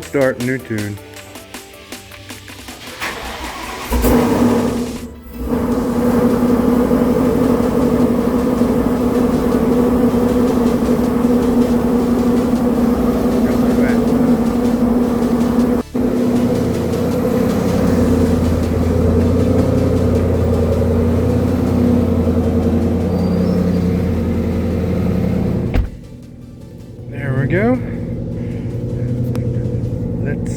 start, new tune. There we go. Let's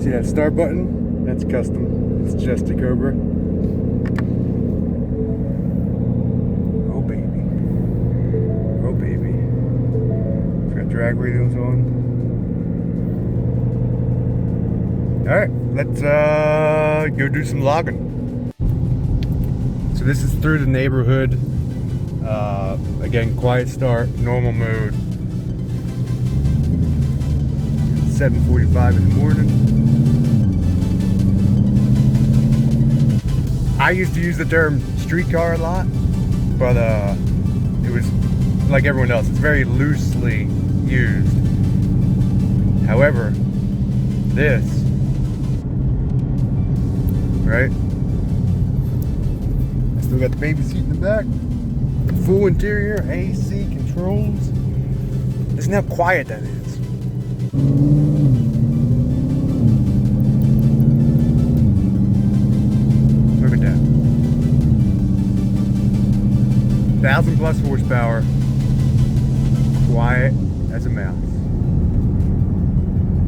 see that start button. That's custom. It's just a Cobra. Oh baby. Oh baby. Got drag radials on. Alright, let's go do some logging. So this is through the neighborhood. Again, quiet start, normal mode. 7:45 in the morning. I used to use the term streetcar a lot, but it was like everyone else. It's very loosely used. However, this, right? I still got the baby seat in the back. Full interior, AC controls. Listen how quiet that is. Look at that. 1,000+ horsepower. Quiet as a mouse.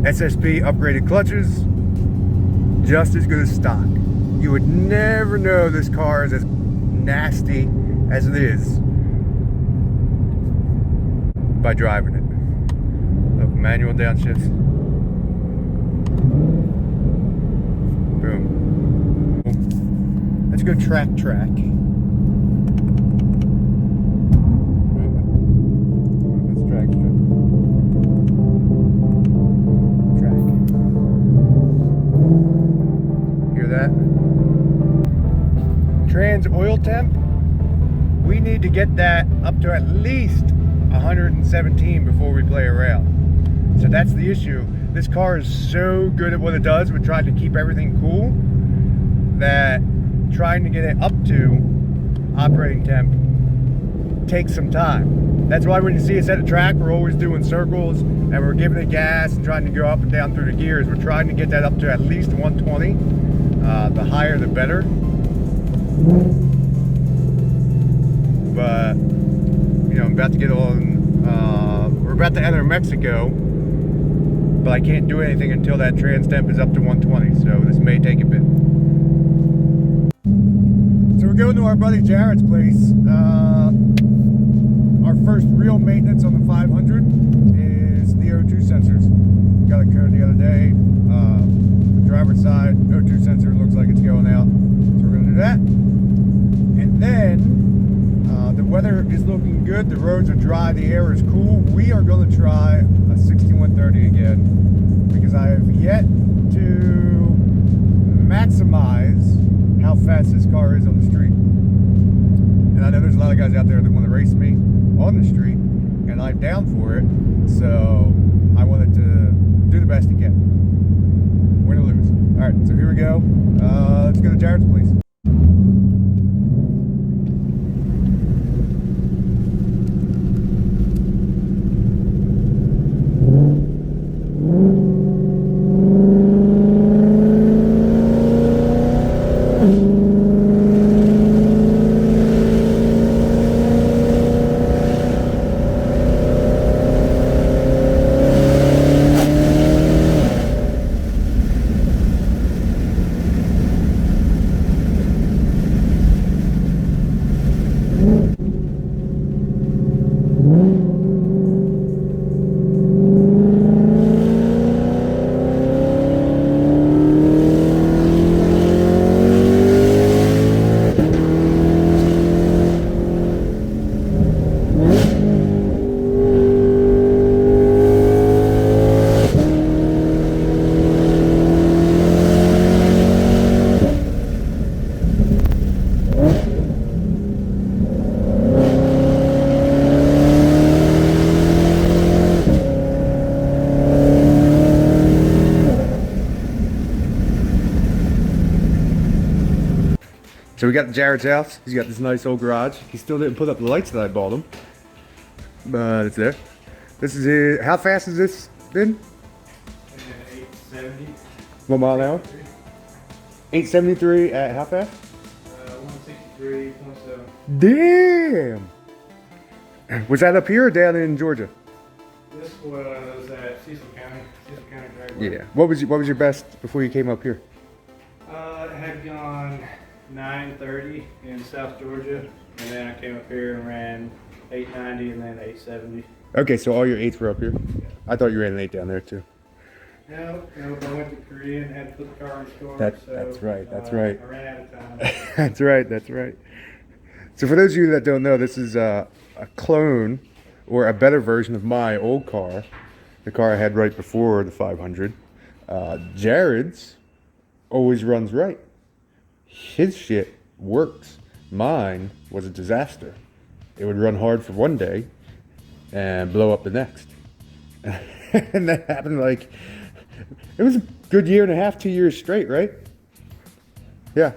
SSP upgraded clutches. Just as good as stock. You would never know this car is as nasty as it is by driving it. Look, manual downshifts. Boom. Let's go track. Let's track. Hear that? Trans oil temp. We need to get that up to at least 117 before we play a rail. So that's the issue. This car is so good at what it does with trying to keep everything cool that trying to get it up to operating temp takes some time. That's why when you see us at a track, we're always doing circles and we're giving it gas and trying to go up and down through the gears. We're trying to get that up to at least 120. The higher the better. But you know, I'm about to get on, we're about to enter Mexico, but I can't do anything until that trans temp is up to 120, so this may take a bit. So we're going to our buddy Jared's place. Our first real maintenance on the 500 is the O2 sensors. Got a code the other day. The driver's side O2 sensor looks like it's going out, so we're going to do that. And then the weather is looking good, the roads are dry, the air is cool. We are going to try a 6130 again because I have yet to maximize how fast this car is on the street. And I know there's a lot of guys out there that want to race me on the street, and I'm down for it, so I wanted to do the best again. Win or lose. Alright, so here we go. Let's go to Jared's place. So we got to Jared's house. He's got this nice old garage. He still didn't put up the lights that I bought him, but it's there. This is it. How fast has this been? 870. 1 mile an hour? 873 at how fast? 163.7. Damn! Was that up here or down in Georgia? This was at Cecil County Dragway. Yeah. What was your best before you came up here? It had gone 930 in South Georgia, and then I came up here and ran 890 and then 870. Okay, so all your 8s were up here? Yeah. I thought you ran an 8 down there too. No, I went to Korea and had to put the car in store. That's right. I ran out of time. That's right. So for those of you that don't know, this is a clone or a better version of my old car, the car I had right before the 500. Jared's always runs right. His shit works. Mine was a disaster. It would run hard for one day and blow up the next. And that happened like, it was a good year and a half, 2 years straight, right? Yeah.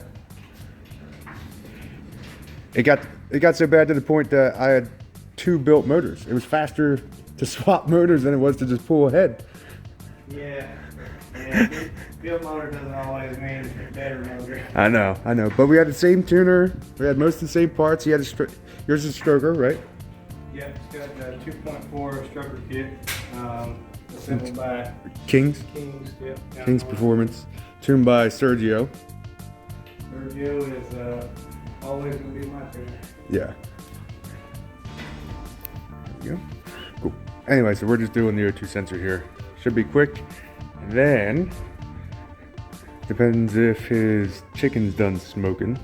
It got so bad to the point that I had 2 built motors. It was faster to swap motors than it was to just pull ahead. Yeah. Built motor doesn't always mean better motor. I know. But we had the same tuner. We had most of the same parts. Yours is a stroker, right? Yeah, it's got a 2.4 stroker kit, assembled by Kings Performance, tuned by Sergio. Sergio is always going to be my tuner. Yeah. There you go. Cool. Anyway, so we're just doing the O2 sensor here. Should be quick. And then, depends if his chicken's done smoking.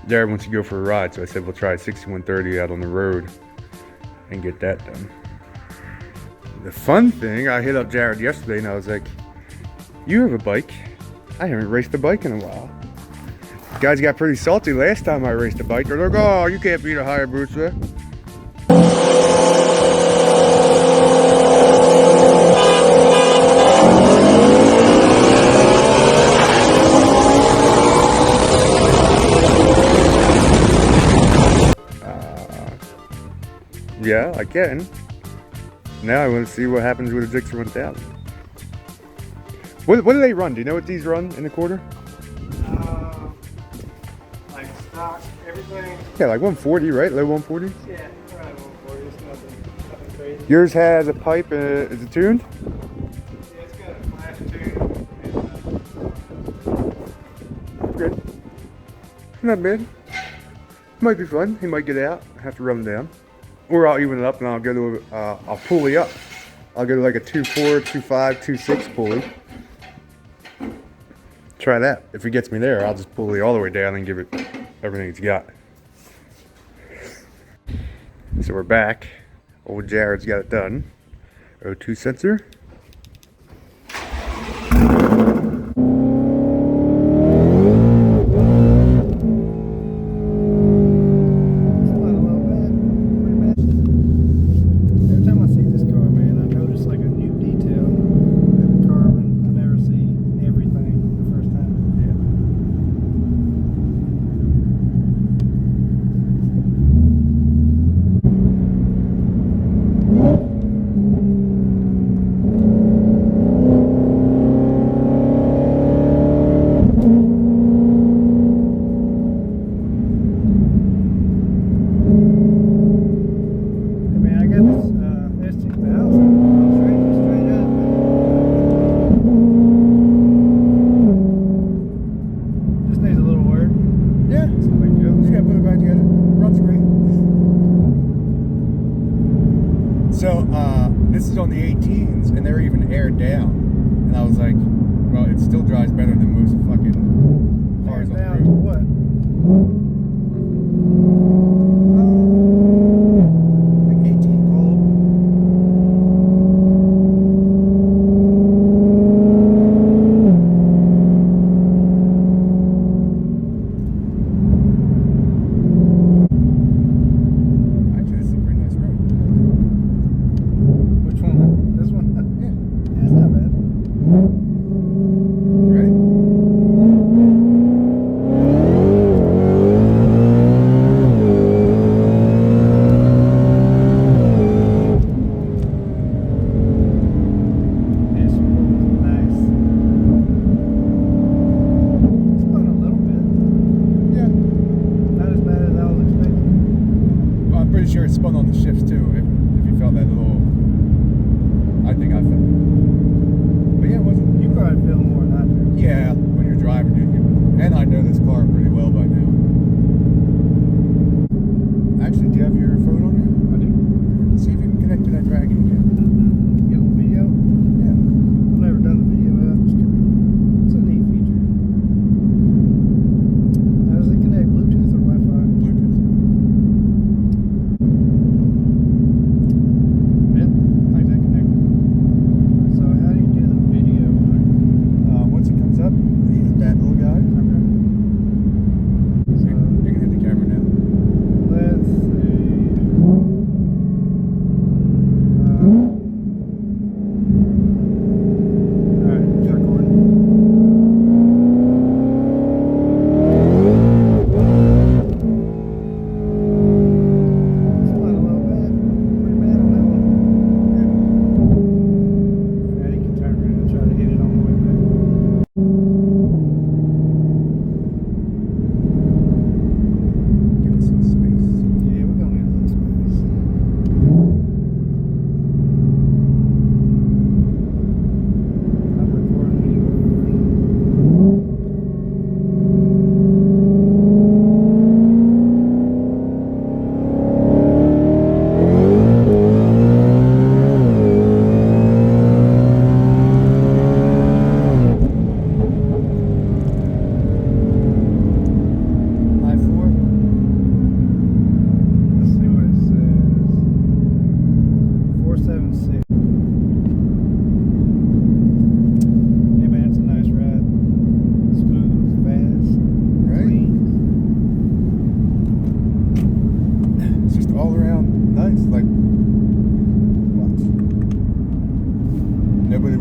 Jared wants to go for a ride, so I said we'll try 6130 out on the road and get that done. The fun thing, I hit up Jared yesterday and I was like, you have a bike. I haven't raced a bike in a while. Guys got pretty salty last time I raced a bike. They're like, oh, you can't beat a Hayabusa. Yeah, I can. Now I want to see what happens with the Gixxer 1000. What do they run? Do you know what these run in the quarter? Like stock, everything. Yeah, like 140, right? Low 140? Yeah, around 140. It's nothing crazy. Yours has a pipe, is it tuned? Yeah, it's got a flash tune. Good. Not bad. Might be fun. He might get out. I have to run him down. Or I'll even it up and I'll go to I'll pulley up. I'll go to like a 2.4, 2.5, 2.6 pulley. Try that. If he gets me there, I'll just pulley all the way down and give it everything it's got. So we're back. Old Jared's got it done. O2 sensor. This is on the 18s, and they're even aired down. And I was like, well, it still drives better than most fucking cars on the road. What? Like 18 cold. Actually, this is a pretty nice road. Which one? This one? Yeah. Yeah, it's not bad. Ready?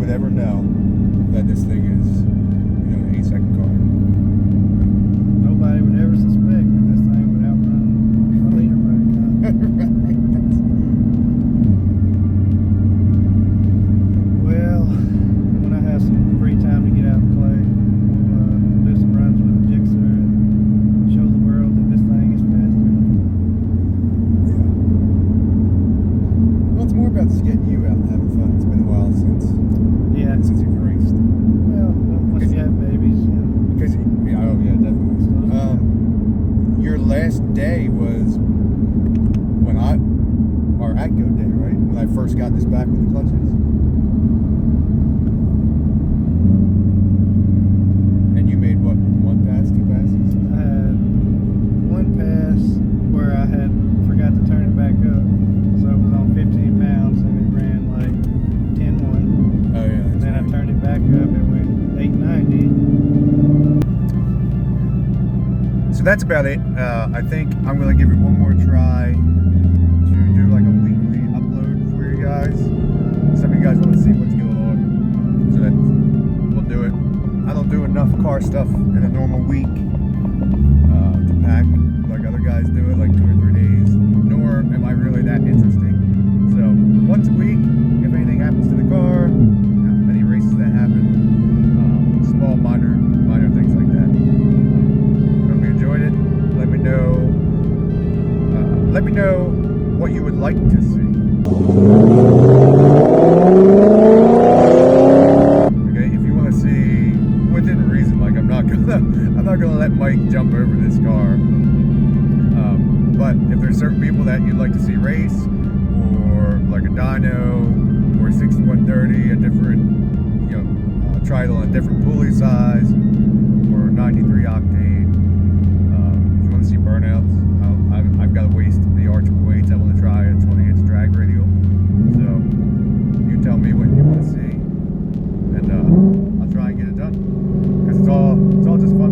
would ever know that this thing is, you know, an 8-second car. Nobody would ever suspect that this thing would outrun a leader bike. Well, when I have some free time to get out and play, we'll do some runs with the Gixxer and show the world that this thing is faster. Yeah. Well, it's more about just getting you out and having fun. It's been a while since you've raced. Well, once you have babies, Because, yeah, oh yeah, definitely. Your last day was when our ATGO day, right? When I first got this back with the clutches. And you made what, 1 pass, 2 passes? I had 1 pass where I had forgot to turn it back up, so it was on 15 pounds and it ran like 10-1. Oh yeah. And then I turned it back up, it went 890. So that's about it. I think I'm gonna give it one more try to do like a weekly upload for you guys. Some of you guys want to see what's going on, so that we'll do it. I don't do enough car stuff in a normal week to pack like other guys do it, like 2 or 3 days. Nor am I really that interesting. So once a week, if anything happens to the car, any races that happen, small minor things like that. Hope you enjoyed it. Let me know. Let me know what you would like to see. Okay, if you want to see within reason, like I'm not gonna let Mike jump over this car. But if there's certain people that you'd like to see race, or like a dyno, or a 6130, a different, you know, trial on a different pulley size, or 93 octane. If you want to see burnouts, I've got a waste the R888s. I want to try a 20-inch drag radial. So you tell me what you want to see, and I'll try and get it done. Because it's all just fun.